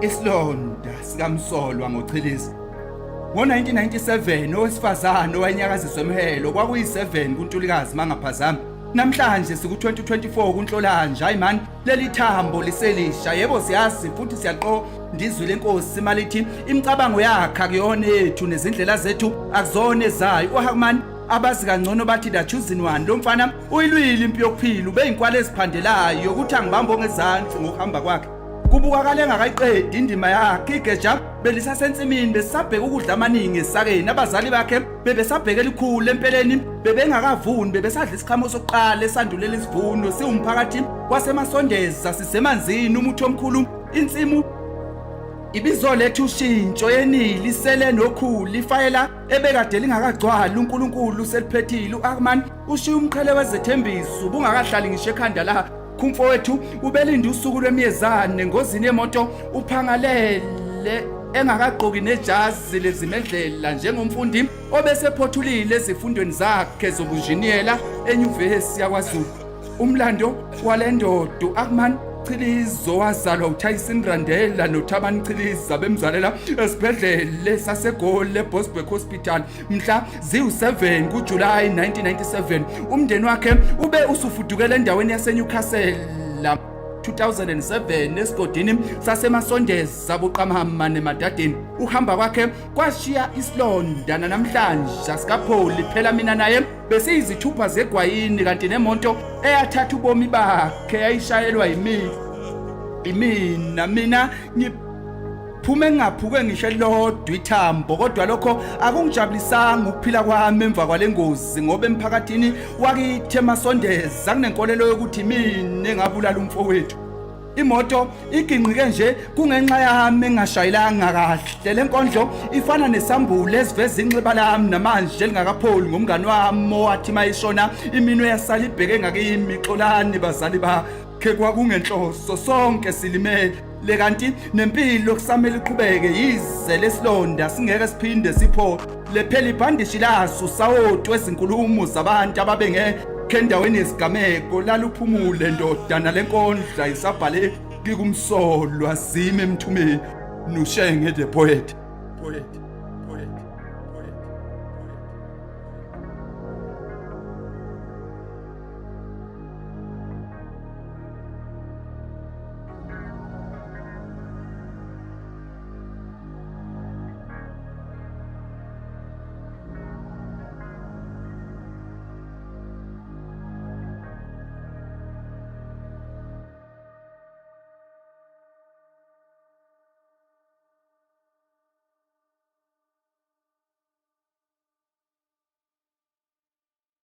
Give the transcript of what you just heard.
Isilonda sikaMsolwa ngoChilisi. Ngo-1997 owesifazane owayenyakaziswa emhelo kwakuyi-7 kuNtulikazi mangaphazami. Namhlanje siku-2024 kuNhlolanja. Hayi man, leli thambo liselisha. Yebo siyazi futhi siyaqonda izwi lenkosi malithi imicabango yakhe akuyona yethu nezindlela zethu akuzona ezayo. uHackman abazi kangcono bathi da choosing one. Lo mfana uyilwile impi yokuphila ubeyinkwala eziphandelayo ukuthi angibambe ngezandla ngokuhamba kwakhe. Kubukakale engakayiqedi indima yakhe. Igeja belisasensimini besabheka ukudla amaningi esakeni. Abazali bakhe bebesabhekela ikhulu empeleni bebengakavuni bebesadla isiqhamo sokuqala esandulela isivuno. Siwumphakathi wasemasondeza sisemanzini umuthi omkhulu insimu ibizo lethu ushintsho yenili isele nokhulu ifayela ebekade lingakagcwali uNkulunkulu seliphethile. uHackman ushiya umqhele wezethembiso ubungakahlali ngisho ekhanda la kumfowethu ubelinde usuku lwemiyezane ngozini yemoto uphangalele engakagqoki nejazi lezimedlela njengomfundi obesephothulile ezifundweni zakhe zobunjiniyela enyuvesi yakwaZulu. Umlando walendoda uHackman Chilisi wazalwa uTyson Randela noThabani Chilisi bemzalela esibhedlela saseGoli eBosberg Hospital mhla zi-7 kuJulayi 1997. Umndeni wakhe ube usufudukela endaweni yaseNewcastle 2007 esigodini sasemasondeza buqamama nemadadeni. Uhamba kwakhe kwashiya isilonda namhlanje asikapholi phela mina naye besiyizithupha zegwayini kanti nemonto eyathatha ubomi bakhe yayishayelwa mina ngiphume ngaphuke ngisho lodwa ithambo. Kodwa lokho akungijabulisanga ukuphila kwami emva kwalengozi ngoba emphakathini wakithi emasondeza kunenkolelo yokuthi mina engabulala umfowethu. Imoto iginqike nje kungenxa yami engashayelanga kahle. Lenkondlo ifana nesambule esiveza inxiba lami namanje lingakapholi ngomngani wami owathi mayishona iminwe yasala ibheke ngakimi. Xolani bazali bakhe kwakungenhloso sonke silimele kanti nempilo kusamele iqhubeke yize lesilonda singeke siphinde sipho lephela ibhandishi laso sawotwe ezinkulumo zabantu ababenge endaweni yesigameko laluphumule ndoda nalenkondla isabhale kumsolwa zime emthumeni nushenge the poet